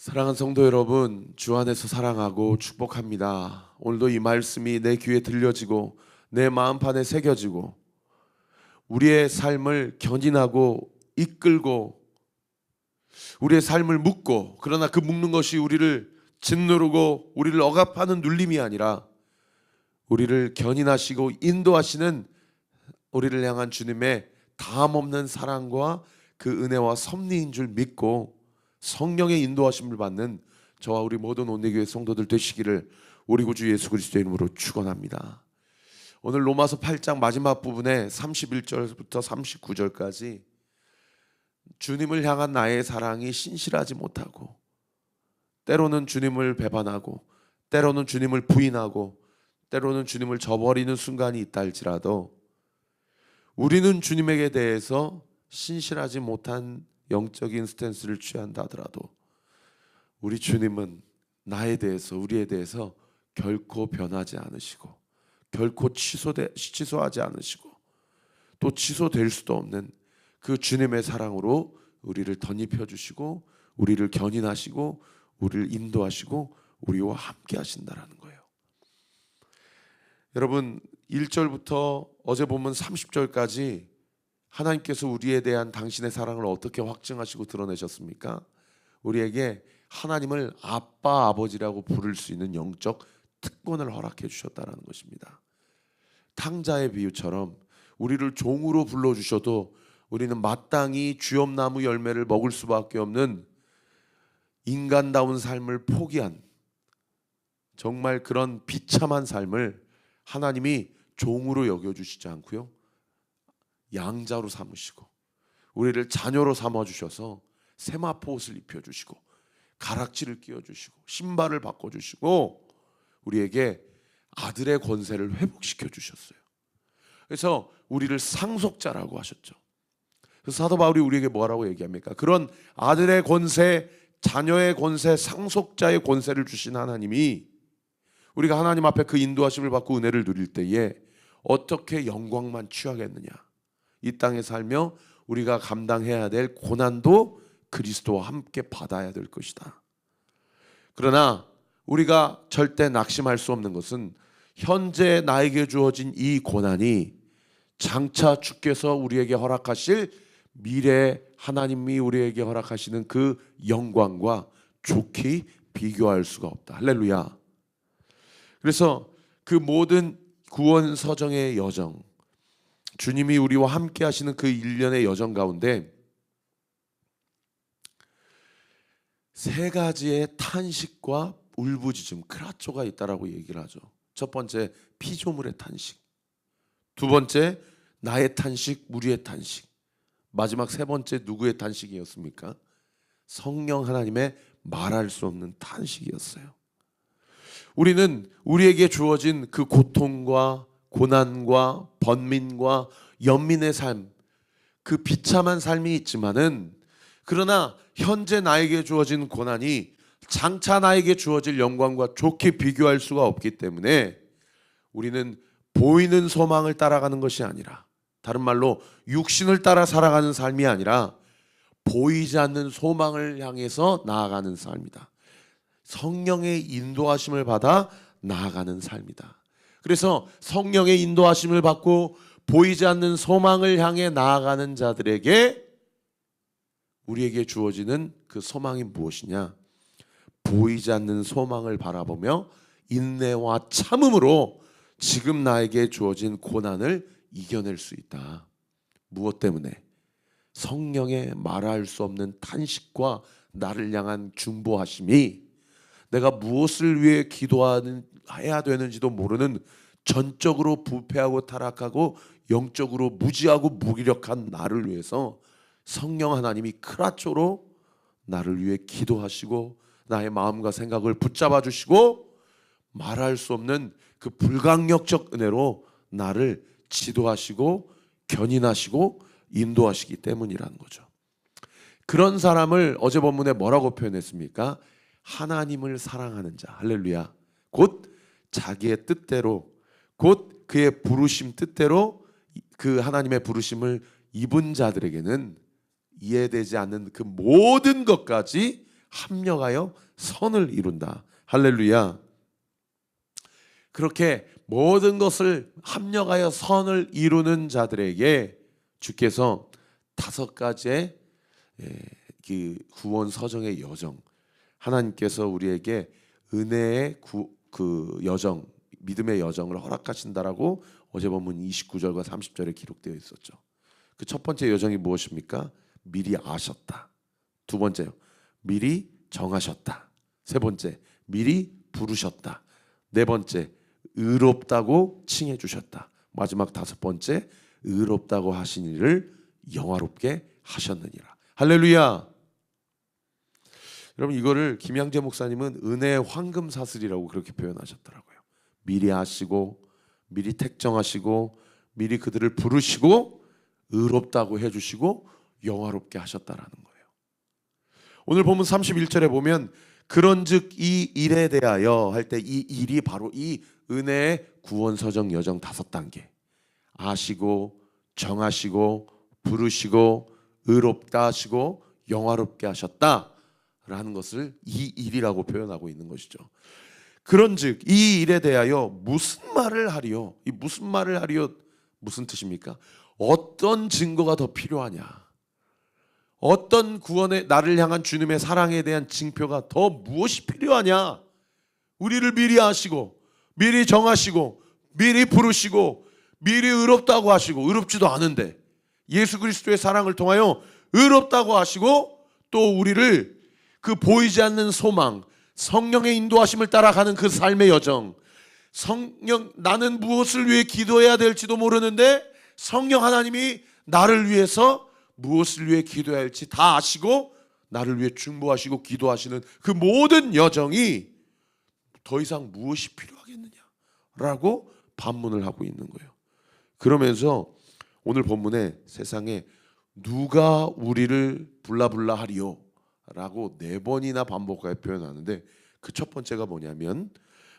사랑하는 성도 여러분, 주 안에서 사랑하고 축복합니다. 오늘도 이 말씀이 내 귀에 들려지고 내 마음판에 새겨지고 우리의 삶을 견인하고 이끌고 우리의 삶을 묶고, 그러나 그 묶는 것이 우리를 짓누르고 우리를 억압하는 눌림이 아니라 우리를 견인하시고 인도하시는 우리를 향한 주님의 다함없는 사랑과 그 은혜와 섭리인 줄 믿고 성령의 인도하심을 받는 저와 우리 모든 온내교회 성도들 되시기를 우리 구주 예수 그리스도의 이름으로 축원합니다. 오늘 로마서 8장 마지막 부분에 31절부터 39절까지 주님을 향한 나의 사랑이 신실하지 못하고, 때로는 주님을 배반하고, 때로는 주님을 부인하고, 때로는 주님을 저버리는 순간이 있다 할지라도 우리는 주님에게 대해서 신실하지 못한 영적인 스탠스를 취한다 하더라도 우리 주님은 나에 대해서, 우리에 대해서 결코 변하지 않으시고 결코 취소하지 않으시고 또 취소될 수도 없는 그 주님의 사랑으로 우리를 덧입혀 주시고 우리를 견인하시고 우리를 인도하시고 우리와 함께 하신다라는 거예요. 여러분, 1절부터 어제 본문 30절까지 하나님께서 우리에 대한 당신의 사랑을 어떻게 확증하시고 드러내셨습니까? 우리에게 하나님을 아빠, 아버지라고 부를 수 있는 영적 특권을 허락해 주셨다는 것입니다. 탕자의 비유처럼 우리를 종으로 불러주셔도 우리는 마땅히 쥐엄나무 열매를 먹을 수밖에 없는 인간다운 삶을 포기한, 정말 그런 비참한 삶을 하나님이 종으로 여겨주시지 않고요, 양자로 삼으시고 우리를 자녀로 삼아주셔서 세마포 옷을 입혀주시고 가락지를 끼워주시고 신발을 바꿔주시고 우리에게 아들의 권세를 회복시켜 주셨어요. 그래서 우리를 상속자라고 하셨죠. 그래서 사도 바울이 우리에게 뭐라고 얘기합니까? 그런 아들의 권세, 자녀의 권세, 상속자의 권세를 주신 하나님이 우리가 하나님 앞에 그 인도하심을 받고 은혜를 누릴 때에 어떻게 영광만 취하겠느냐? 이 땅에 살며 우리가 감당해야 될 고난도 그리스도와 함께 받아야 될 것이다. 그러나 우리가 절대 낙심할 수 없는 것은 현재 나에게 주어진 이 고난이 장차 주께서 우리에게 허락하실 미래 하나님이 우리에게 허락하시는 그 영광과 좋게 비교할 수가 없다. 할렐루야. 그래서 그 모든 구원 서정의 여정, 주님이 우리와 함께 하시는 그 일련의 여정 가운데 세 가지의 탄식과 울부짖음, 크라초가 있다라고 얘기를 하죠. 첫 번째, 피조물의 탄식. 두 번째, 나의 탄식, 무리의 탄식. 마지막 세 번째, 누구의 탄식이었습니까? 성령 하나님의 말할 수 없는 탄식이었어요. 우리는 우리에게 주어진 그 고통과 고난과 번민과 연민의 삶, 그 비참한 삶이 있지만은, 그러나 현재 나에게 주어진 고난이 장차 나에게 주어질 영광과 좋게 비교할 수가 없기 때문에 우리는 보이는 소망을 따라가는 것이 아니라, 다른 말로 육신을 따라 살아가는 삶이 아니라 보이지 않는 소망을 향해서 나아가는 삶이다. 성령의 인도하심을 받아 나아가는 삶이다. 그래서 성령의 인도하심을 받고 보이지 않는 소망을 향해 나아가는 자들에게 우리에게 주어지는 그 소망이 무엇이냐? 보이지 않는 소망을 바라보며 인내와 참음으로 지금 나에게 주어진 고난을 이겨낼 수 있다. 무엇 때문에? 성령의 말할 수 없는 탄식과 나를 향한 중보하심이 내가 무엇을 위해 기도해야 되는지도 모르는 전적으로 부패하고 타락하고 영적으로 무지하고 무기력한 나를 위해서 성령 하나님이 크라초로 나를 위해 기도하시고 나의 마음과 생각을 붙잡아 주시고 말할 수 없는 그 불강력적 은혜로 나를 지도하시고 견인하시고 인도하시기 때문이라는 거죠. 그런 사람을 어제 본문에 뭐라고 표현했습니까? 하나님을 사랑하는 자. 할렐루야. 곧 자기의 뜻대로, 곧 그의 부르심 뜻대로 그 하나님의 부르심을 입은 자들에게는 이해되지 않는 그 모든 것까지 합력하여 선을 이룬다. 할렐루야. 그렇게 모든 것을 합력하여 선을 이루는 자들에게 주께서 5가지의 그 구원 서정의 여정, 하나님께서 우리에게 은혜의 그 여정, 믿음의 여정을 허락하신다라고 어제 본문 29절과 30절에 기록되어 있었죠. 그 첫 번째 여정이 무엇입니까? 미리 아셨다. 두 번째요, 미리 정하셨다. 세 번째, 미리 부르셨다. 네 번째, 의롭다고 칭해 주셨다. 마지막 5번째, 의롭다고 하신 일을 영화롭게 하셨느니라. 할렐루야. 여러분, 이거를 김양재 목사님은 은혜의 황금 사슬이라고 그렇게 표현하셨더라고요. 미리 아시고, 미리 택정하시고, 미리 그들을 부르시고, 의롭다고 해주시고, 영화롭게 하셨다라는 거예요. 오늘 본문 31절에 보면 그런즉 이 일에 대하여 할 때 이 일이 바로 이 은혜의 구원서정 여정 5단계, 아시고 정하시고 부르시고 의롭다 하시고 영화롭게 하셨다라는 것을 이 일이라고 표현하고 있는 것이죠. 그런즉 이 일에 대하여 무슨 말을 하리요? 이 무슨 말을 하리요? 무슨 뜻입니까? 어떤 증거가 더 필요하냐? 어떤 구원의 나를 향한 주님의 사랑에 대한 징표가 더 무엇이 필요하냐? 우리를 미리 아시고 미리 정하시고 미리 부르시고 미리 의롭다고 하시고, 의롭지도 않은데 예수 그리스도의 사랑을 통하여 의롭다고 하시고, 또 우리를 그 보이지 않는 소망, 성령의 인도하심을 따라가는 그 삶의 여정, 성령, 나는 무엇을 위해 기도해야 될지도 모르는데 성령 하나님이 나를 위해서 무엇을 위해 기도해야 할지 다 아시고 나를 위해 중보하시고 기도하시는 그 모든 여정이 더 이상 무엇이 필요하겠느냐라고 반문을 하고 있는 거예요. 그러면서 오늘 본문에 세상에 누가 우리를 불라불라 하리요? 라고 4번이나 반복하여 표현하는데, 그 첫 번째가 뭐냐면,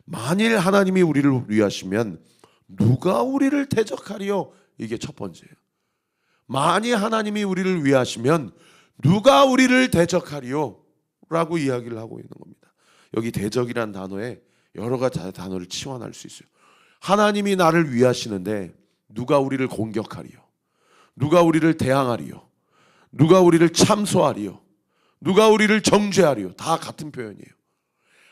만일 하나님이 우리를 위하시면 누가 우리를 대적하리요? 이게 첫 번째예요. 만일 하나님이 우리를 위하시면 누가 우리를 대적하리요? 라고 이야기를 하고 있는 겁니다. 여기 대적이란 단어에 여러 가지 단어를 치환할 수 있어요. 하나님이 나를 위하시는데 누가 우리를 공격하리요? 누가 우리를 대항하리요? 누가 우리를 참소하리요? 누가 우리를 정죄하리요? 다 같은 표현이에요.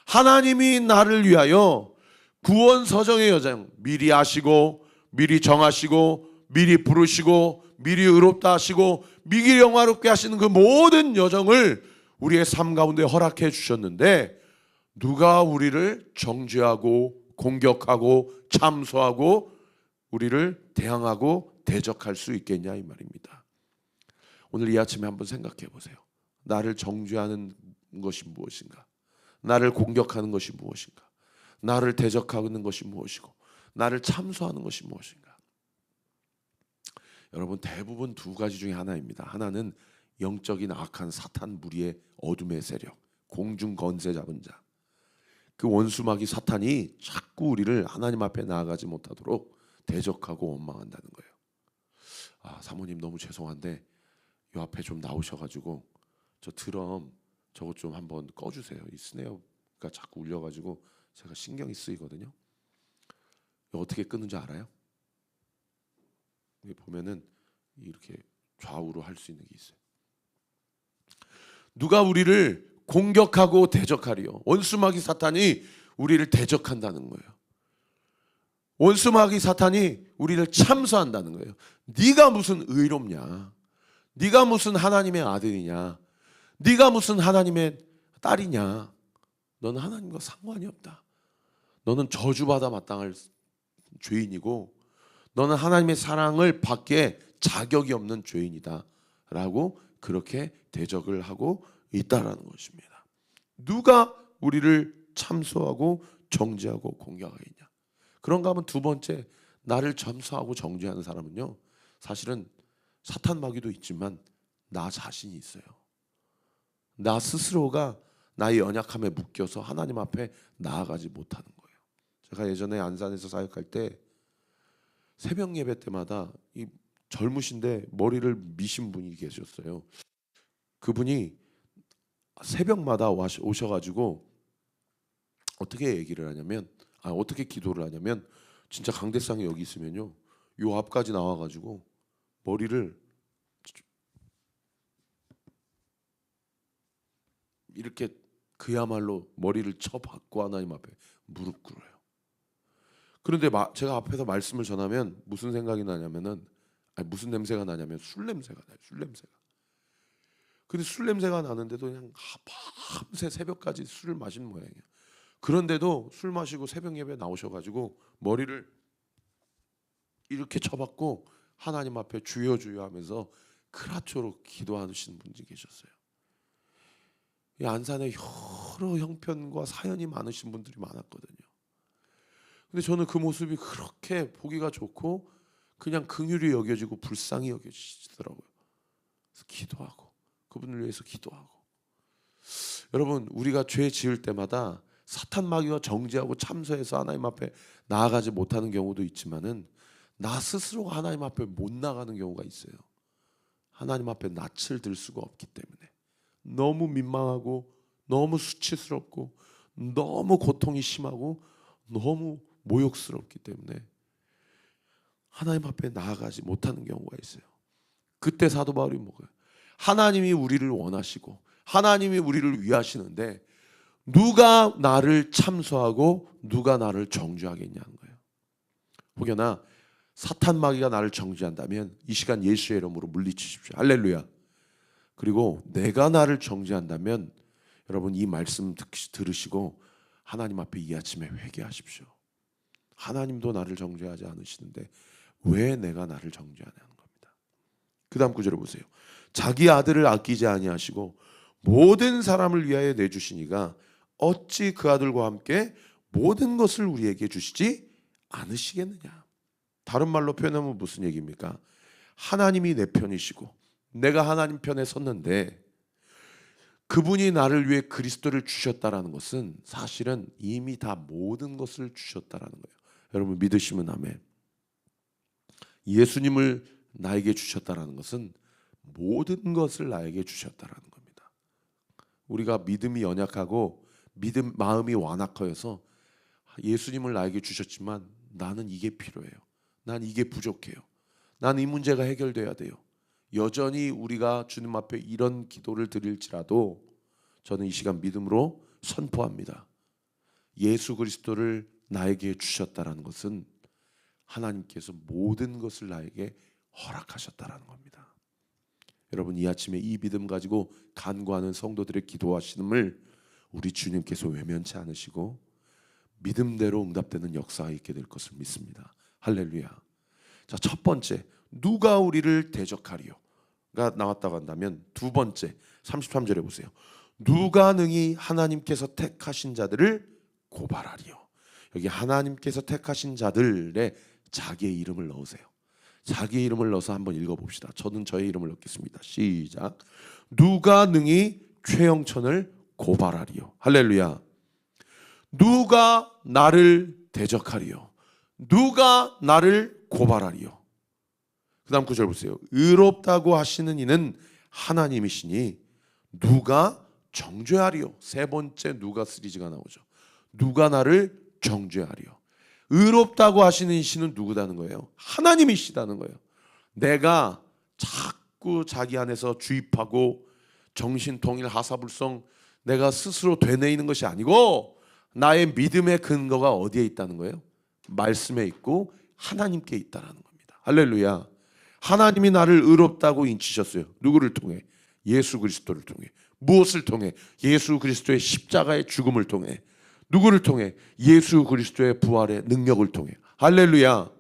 하나님이 나를 위하여 구원 서정의 여정, 미리 아시고 미리 정하시고 미리 부르시고 미리 의롭다 하시고 미리 영화롭게 하시는 그 모든 여정을 우리의 삶 가운데 허락해 주셨는데, 누가 우리를 정죄하고 공격하고 참소하고 우리를 대항하고 대적할 수 있겠냐, 이 말입니다. 오늘 이 아침에 한번 생각해 보세요. 나를 정죄하는 것이 무엇인가? 나를 공격하는 것이 무엇인가? 나를 대적하는 것이 무엇이고 나를 참소하는 것이 무엇인가? 여러분, 대부분 2가지 중에 하나입니다. 하나는 영적인 악한 사탄 무리의 어둠의 세력, 공중 건세 잡은 자, 그 원수마귀 사탄이 자꾸 우리를 하나님 앞에 나아가지 못하도록 대적하고 원망한다는 거예요. 사모님 너무 죄송한데 이 앞에 좀 나오셔가지고 저 드럼 저거 좀 한번 꺼주세요. 이 스네어가 자꾸 울려가지고 제가 신경이 쓰이거든요. 이거 어떻게 끄는 줄 알아요? 여기 보면은 이렇게 좌우로 할 수 있는 게 있어요. 누가 우리를 공격하고 대적하리요? 원수마귀 사탄이 우리를 대적한다는 거예요. 원수마귀 사탄이 우리를 참소한다는 거예요. 네가 무슨 의롭냐? 네가 무슨 하나님의 아들이냐? 네가 무슨 하나님의 딸이냐? 너는 하나님과 상관이 없다. 너는 저주받아 마땅할 죄인이고 너는 하나님의 사랑을 받기에 자격이 없는 죄인이다 라고 그렇게 대적을 하고 있다라는 것입니다. 누가 우리를 참소하고 정죄하고 공격하겠냐? 그런가 하면 2번째, 나를 참소하고 정죄하는 사람은요, 사실은 사탄 마귀도 있지만 나 자신이 있어요. 나 스스로가 나의 연약함에 묶여서 하나님 앞에 나아가지 못하는 거예요. 제가 예전에 안산에서 사역할 때 새벽 예배 때마다 이 젊으신데 머리를 미신 분이 계셨어요. 그분이 새벽마다 오셔가지고 어떻게 얘기를 하냐면, 어떻게 기도를 하냐면, 진짜 강대상이 여기 있으면요, 요 앞까지 나와가지고 머리를 이렇게 그야말로 머리를 쳐박고 하나님 앞에 무릎 꿇어요. 그런데 제가 앞에서 말씀을 전하면 무슨 생각이 나냐면은, 무슨 냄새가 나냐면 술 냄새가 나요. 술 냄새가. 근데 술 냄새가 나는데도 그냥 밤새 새벽까지 술을 마신 모양이에요. 그런데도 술 마시고 새벽 예배 나오셔가지고 머리를 이렇게 쳐박고 하나님 앞에 주여 주여 하면서 크라초로 기도하시는 분이 계셨어요. 이 안산에 여러 형편과 사연이 많으신 분들이 많았거든요. 근데 저는 그 모습이 그렇게 보기가 좋고 그냥 긍휼히 여겨지고 불쌍히 여겨지더라고요. 그래서 기도하고 그분을 위해서 기도하고. 여러분, 우리가 죄 지을 때마다 사탄 마귀가 정죄하고 참소해서 하나님 앞에 나아가지 못하는 경우도 있지만은 나 스스로가 하나님 앞에 못 나가는 경우가 있어요. 하나님 앞에 낯을 들 수가 없기 때문에 너무 민망하고 너무 수치스럽고 너무 고통이 심하고 너무 모욕스럽기 때문에 하나님 앞에 나아가지 못하는 경우가 있어요. 그때 사도 바울이 뭐예요? 하나님이 우리를 원하시고 하나님이 우리를 위하시는데 누가 나를 참소하고 누가 나를 정죄하겠냐는 거예요. 혹여나 사탄 마귀가 나를 정죄한다면 이 시간 예수의 이름으로 물리치십시오. 할렐루야. 그리고 내가 나를 정죄한다면 여러분 이 말씀 들으시고 하나님 앞에 이 아침에 회개하십시오. 하나님도 나를 정죄하지 않으시는데 왜 내가 나를 정죄하냐는 겁니다. 그 다음 구절을 보세요. 자기 아들을 아끼지 아니하시고 모든 사람을 위하여 내주시니가 어찌 그 아들과 함께 모든 것을 우리에게 주시지 않으시겠느냐. 다른 말로 표현하면 무슨 얘기입니까? 하나님이 내 편이시고 내가 하나님 편에 섰는데 그분이 나를 위해 그리스도를 주셨다라는 것은 사실은 이미 다 모든 것을 주셨다라는 거예요. 여러분 믿으시면 아멘. 예수님을 나에게 주셨다라는 것은 모든 것을 나에게 주셨다라는 겁니다. 우리가 믿음이 연약하고 마음이 완악하여서 예수님을 나에게 주셨지만 나는 이게 필요해요. 난 이게 부족해요. 난 이 문제가 해결돼야 돼요. 여전히 우리가 주님 앞에 이런 기도를 드릴지라도 저는 이 시간 믿음으로 선포합니다. 예수 그리스도를 나에게 주셨다라는 것은 하나님께서 모든 것을 나에게 허락하셨다라는 겁니다. 여러분 이 아침에 이 믿음 가지고 간구하는 성도들의 기도하심을 우리 주님께서 외면치 않으시고 믿음대로 응답되는 역사가 있게 될 것을 믿습니다. 할렐루야. 자, 첫 번째 누가 우리를 대적하리요가 나왔다고 한다면 두 번째 33절에 보세요. 누가 능히 하나님께서 택하신 자들을 고발하리요. 여기 하나님께서 택하신 자들의 자기의 이름을 넣으세요. 자기의 이름을 넣어서 한번 읽어봅시다. 저는 저의 이름을 넣겠습니다. 시작. 누가 능히 최영천을 고발하리요. 할렐루야. 누가 나를 대적하리요. 누가 나를 고발하리요. 그 다음 구절 보세요. 의롭다고 하시는 이는 하나님이시니 누가 정죄하리요. 세 번째 누가 시리즈가 나오죠. 누가 나를 정죄하리요. 의롭다고 하시는 이시는 누구다는 거예요? 하나님이시다는 거예요. 내가 자꾸 자기 안에서 주입하고 정신통일 하사불성 내가 스스로 되뇌이는 것이 아니고 나의 믿음의 근거가 어디에 있다는 거예요? 말씀에 있고 하나님께 있다는 겁니다. 할렐루야. 하나님이 나를 의롭다고 인치셨어요. 누구를 통해? 예수 그리스도를 통해. 무엇을 통해? 예수 그리스도의 십자가의 죽음을 통해. 누구를 통해? 예수 그리스도의 부활의 능력을 통해. 할렐루야.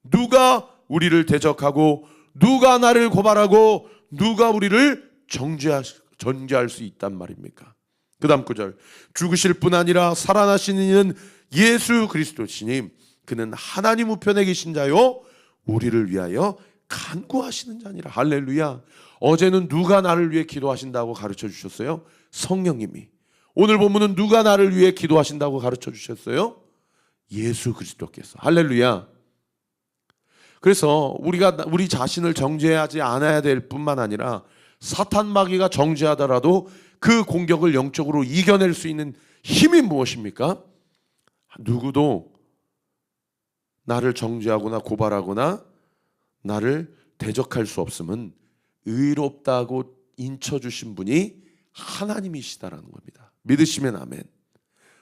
누가 우리를 대적하고 누가 나를 고발하고 누가 우리를 정죄할 수 있단 말입니까? 그 다음 구절. 죽으실 뿐 아니라 살아나시는 이는 예수 그리스도시니 그는 하나님 우편에 계신 자요 우리를 위하여 간구하시는 자니라. 할렐루야. 어제는 누가 나를 위해 기도하신다고 가르쳐 주셨어요? 성령님이. 오늘 본문은 누가 나를 위해 기도하신다고 가르쳐 주셨어요? 예수 그리스도께서. 할렐루야. 그래서 우리 자신을 정죄하지 않아야 될 뿐만 아니라 사탄 마귀가 정죄하더라도 그 공격을 영적으로 이겨낼 수 있는 힘이 무엇입니까? 누구도 나를 정죄하거나 고발하거나 나를 대적할 수 없음은 의롭다고 인쳐주신 분이 하나님이시다라는 겁니다. 믿으시면 아멘.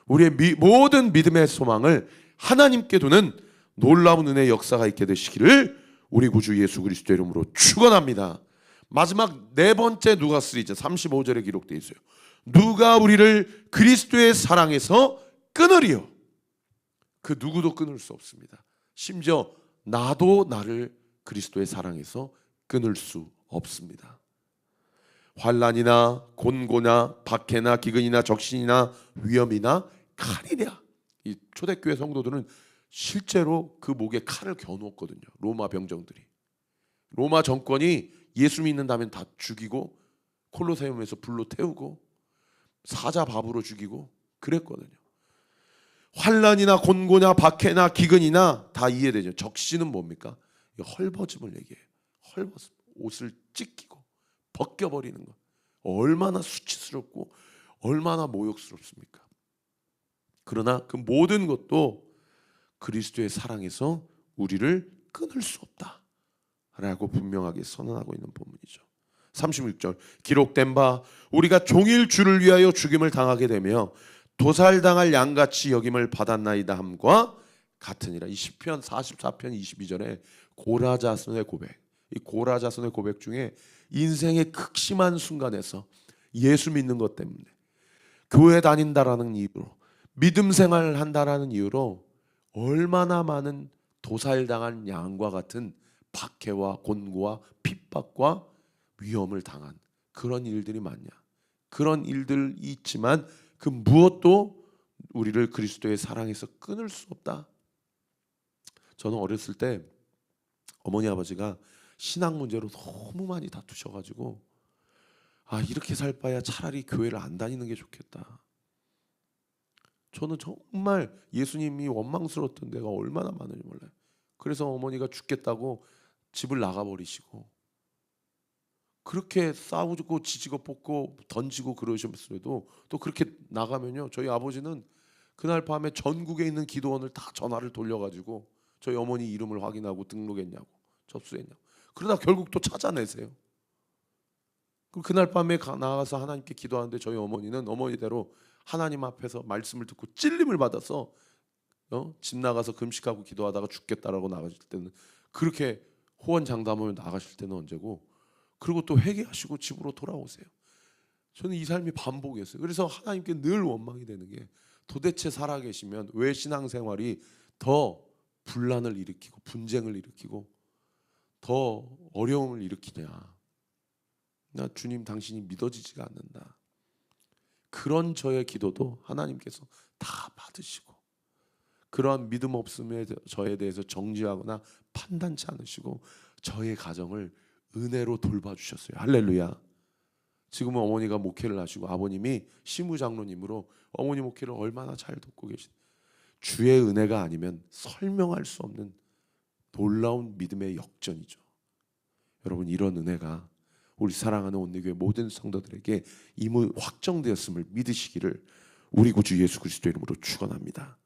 우리의 모든 믿음의 소망을 하나님께 두는 놀라운 은혜의 역사가 있게 되시기를 우리 구주 예수 그리스도 이름으로 축원합니다. 마지막 네 번째 누가 시리즈 35절에 기록되어 있어요. 누가 우리를 그리스도의 사랑에서 끊으리요? 그 누구도 끊을 수 없습니다. 심지어 나도 나를 그리스도의 사랑에서 끊을 수 없습니다. 환난이나 곤고나 박해나 기근이나 적신이나 위험이나 칼이냐. 이 초대교회 성도들은 실제로 그 목에 칼을 겨누었거든요. 로마 병정들이. 로마 정권이 예수 믿는다면 다 죽이고 콜로세움에서 불로 태우고 사자 밥으로 죽이고 그랬거든요. 환난이나 곤고나 박해나 기근이나 다 이해되죠. 적신은 뭡니까? 헐벗음을 얘기해요. 헐벗음. 옷을 찢기고 벗겨버리는 것. 얼마나 수치스럽고 얼마나 모욕스럽습니까? 그러나 그 모든 것도 그리스도의 사랑에서 우리를 끊을 수 없다라고 분명하게 선언하고 있는 본문이죠. 36절 기록된 바 우리가 종일 주를 위하여 죽임을 당하게 되며 도살당할 양같이 여김을 받았나이다 함과 같으니라. 이 시편 44편 22절에 고라자손의 고백. 이 고라자손의 고백 중에 인생의 극심한 순간에서 예수 믿는 것 때문에 교회 다닌다라는 이유로 믿음 생활을 한다라는 이유로 얼마나 많은 도살당한 양과 같은 박해와 곤고와 핍박과 위험을 당한 그런 일들이 많냐. 그런 일들이 있지만 그 무엇도 우리를 그리스도의 사랑에서 끊을 수 없다. 저는 어렸을 때 어머니 아버지가 신앙 문제로 너무 많이 다투셔가지고 이렇게 살 바야 차라리 교회를 안 다니는 게 좋겠다. 저는 정말 예수님이 원망스러웠던 데가 얼마나 많은지 몰라요. 그래서 어머니가 죽겠다고 집을 나가버리시고 그렇게 싸우고 지지고 뽑고 던지고 그러셨어도 또 그렇게 나가면요 저희 아버지는 그날 밤에 전국에 있는 기도원을 다 전화를 돌려가지고 저희 어머니 이름을 확인하고 등록했냐고 접수했냐고 그러다 결국 또 찾아내세요. 그럼 그날 밤에 나가서 하나님께 기도하는데 저희 어머니는 어머니대로 하나님 앞에서 말씀을 듣고 찔림을 받아서 집 나가서 금식하고 기도하다가 죽겠다라고 나가실 때는 그렇게 호언장담하며 나가실 때는 언제고 그리고 또 회개하시고 집으로 돌아오세요. 저는 이 삶이 반복이었어요. 그래서 하나님께 늘 원망이 되는 게 도대체 살아계시면 왜 신앙생활이 더 분란을 일으키고 분쟁을 일으키고 더 어려움을 일으키냐. 나 주님 당신이 믿어지지가 않는다. 그런 저의 기도도 하나님께서 다 받으시고 그러한 믿음 없음에 저에 대해서 정죄하거나 판단치 않으시고 저의 가정을 은혜로 돌봐주셨어요. 할렐루야. 지금은 어머니가 목회를 하시고 아버님이 시무장로님으로 어머니 목회를 얼마나 잘 돕고 계신 주의 은혜가 아니면 설명할 수 없는 놀라운 믿음의 역전이죠. 여러분 이런 은혜가 우리 사랑하는 온누교회 모든 성도들에게 이미 확정되었음을 믿으시기를 우리 구주 예수 그리스도 이름으로 축원합니다.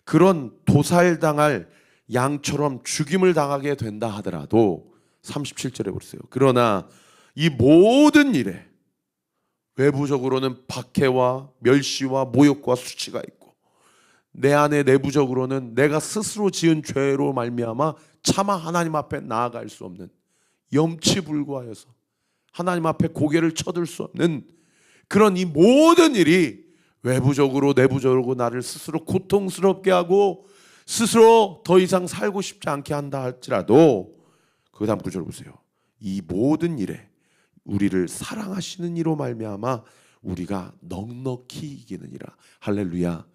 그런 도살당할 양처럼 죽임을 당하게 된다 하더라도 37절에 보세요. 그러나 이 모든 일에 외부적으로는 박해와 멸시와 모욕과 수치가 있고 내 안에 내부적으로는 내가 스스로 지은 죄로 말미암아 차마 하나님 앞에 나아갈 수 없는 염치불구하여서 하나님 앞에 고개를 쳐들 수 없는 그런 이 모든 일이 외부적으로 내부적으로 나를 스스로 고통스럽게 하고 스스로 더 이상 살고 싶지 않게 한다 할지라도 그 다음 구절 보세요. 이 모든 일에 우리를 사랑하시는 이로 말미암아 우리가 넉넉히 이기느니라. 할렐루야.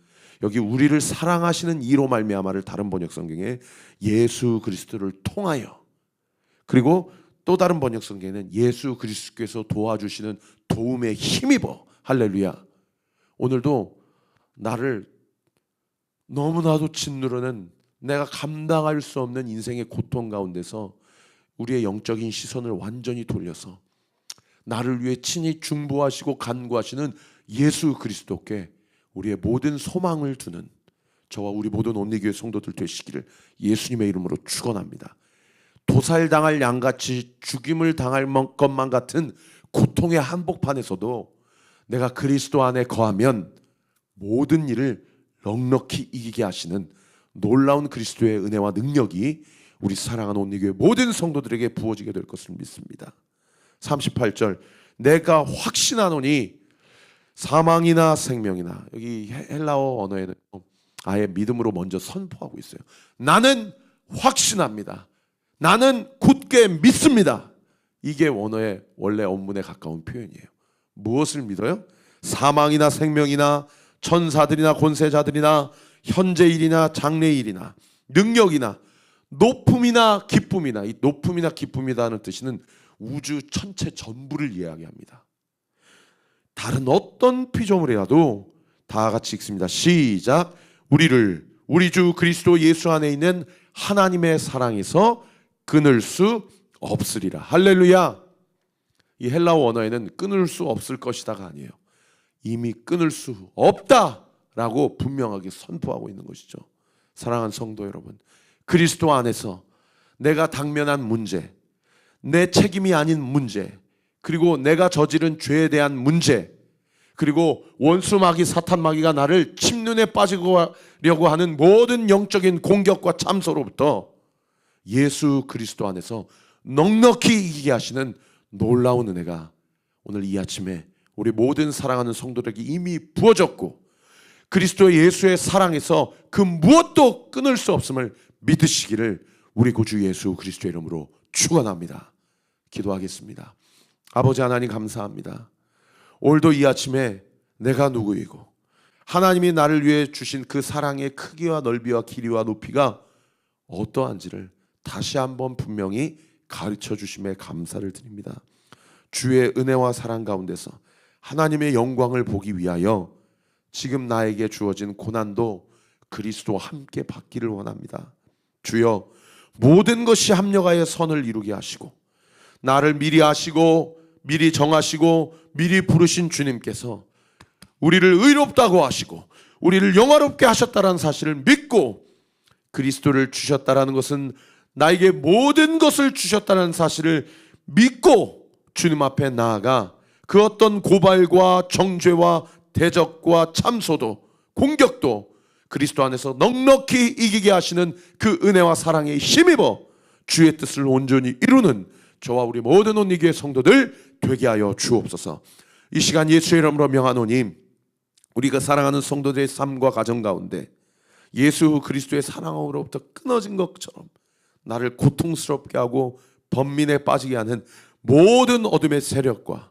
여기 우리를 사랑하시는 이로 말미암아를 다른 번역 성경에 예수 그리스도를 통하여 그리고 또 다른 번역 성경에는 예수 그리스도께서 도와주시는 도움에 힘입어. 할렐루야. 오늘도 나를 너무나도 짓누르는 내가 감당할 수 없는 인생의 고통 가운데서 우리의 영적인 시선을 완전히 돌려서 나를 위해 친히 중보하시고 간구하시는 예수 그리스도께 우리의 모든 소망을 두는 저와 우리 모든 온리교회 성도들 되시기를 예수님의 이름으로 축원합니다. 도살당할 양같이 죽임을 당할 것만 같은 고통의 한복판에서도 내가 그리스도 안에 거하면 모든 일을 넉넉히 이기게 하시는 놀라운 그리스도의 은혜와 능력이 우리 사랑하는 온리교회 모든 성도들에게 부어지게 될 것을 믿습니다. 38절, 내가 확신하노니 사망이나 생명이나, 여기 헬라어 언어에는 아예 믿음으로 먼저 선포하고 있어요. 나는 확신합니다. 나는 굳게 믿습니다. 이게 원어의 원래 원문에 가까운 표현이에요. 무엇을 믿어요? 사망이나 생명이나 천사들이나 권세자들이나 현재일이나 장래일이나 능력이나 높음이나 기쁨이나, 이 높음이나 기쁨이라는 뜻은 우주 전체 전부를 이야기합니다. 다른 어떤 피조물이라도 다 같이 읽습니다. 시작. 우리를 우리 주 그리스도 예수 안에 있는 하나님의 사랑에서 끊을 수 없으리라. 할렐루야. 이 헬라어 원어에는 끊을 수 없을 것이다가 아니에요. 이미 끊을 수 없다라고 분명하게 선포하고 있는 것이죠. 사랑하는 성도 여러분, 그리스도 안에서 내가 당면한 문제, 내 책임이 아닌 문제, 그리고 내가 저지른 죄에 대한 문제, 그리고 원수 마귀 사탄 마귀가 나를 침륜에 빠지려고 하는 모든 영적인 공격과 참소로부터 예수 그리스도 안에서 넉넉히 이기게 하시는 놀라운 은혜가 오늘 이 아침에 우리 모든 사랑하는 성도들에게 이미 부어졌고, 그리스도 예수의 사랑에서 그 무엇도 끊을 수 없음을 믿으시기를 우리 구주 예수 그리스도의 이름으로 축원합니다. 기도하겠습니다. 아버지 하나님 감사합니다. 오늘도 이 아침에 내가 누구이고 하나님이 나를 위해 주신 그 사랑의 크기와 넓이와 길이와 높이가 어떠한지를 다시 한번 분명히 가르쳐 주심에 감사를 드립니다. 주의 은혜와 사랑 가운데서 하나님의 영광을 보기 위하여 지금 나에게 주어진 고난도 그리스도와 함께 받기를 원합니다. 주여, 모든 것이 합력하여 선을 이루게 하시고 나를 미리 아시고 미리 정하시고 미리 부르신 주님께서 우리를 의롭다고 하시고 우리를 영화롭게 하셨다는 사실을 믿고 그리스도를 주셨다는 것은 나에게 모든 것을 주셨다는 사실을 믿고 주님 앞에 나아가 그 어떤 고발과 정죄와 대적과 참소도 공격도 그리스도 안에서 넉넉히 이기게 하시는 그 은혜와 사랑에 힘입어 주의 뜻을 온전히 이루는 저와 우리 모든 온리교회 성도들 되게 하여 주옵소서. 이 시간 예수의 이름으로 명하노니 우리가 사랑하는 성도들의 삶과 가정 가운데 예수 그리스도의 사랑으로부터 끊어진 것처럼 나를 고통스럽게 하고 번민에 빠지게 하는 모든 어둠의 세력과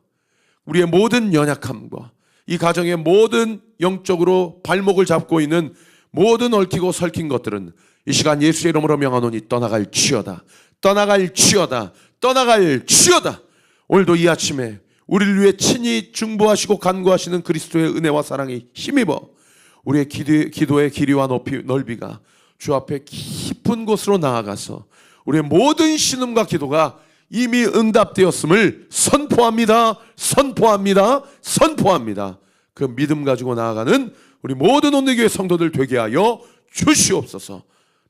우리의 모든 연약함과 이 가정의 모든 영적으로 발목을 잡고 있는 모든 얽히고 설킨 것들은 이 시간 예수의 이름으로 명하노니 떠나갈지어다. 떠나갈지어다. 떠나갈지어다. 오늘도 이 아침에 우리를 위해 친히 중보하시고 간구하시는 그리스도의 은혜와 사랑에 힘입어 우리의 기도의 길이와 넓이가 주 앞에 깊은 곳으로 나아가서 우리의 모든 신음과 기도가 이미 응답되었음을 선포합니다. 선포합니다. 선포합니다. 그 믿음 가지고 나아가는 우리 모든 온리교회 성도들 되게 하여 주시옵소서.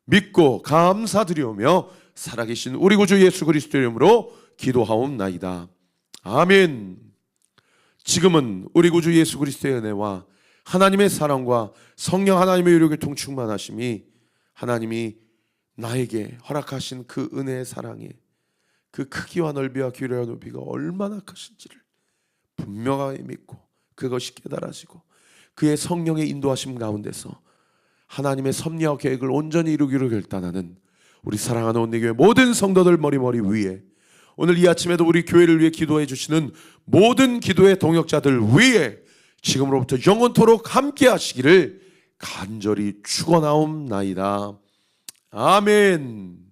믿고 감사드리오며 살아계신 우리 구주 예수 그리스도의 이름으로 기도하옵나이다. 아멘. 지금은 우리 구주 예수 그리스도의 은혜와 하나님의 사랑과 성령 하나님의 유력을 충만하심이 하나님이 나에게 허락하신 그 은혜의 사랑에 그 크기와 넓이와 길이와 높이가 얼마나 크신지를 분명하게 믿고 그것이 깨달아지고 그의 성령의 인도하심 가운데서 하나님의 섭리와 계획을 온전히 이루기로 결단하는 우리 사랑하는 온리교회 모든 성도들 머리 위에 오늘 이 아침에도 우리 교회를 위해 기도해 주시는 모든 기도의 동역자들 위에 지금으로부터 영원토록 함께 하시기를 간절히 축원하옵나이다. 아멘.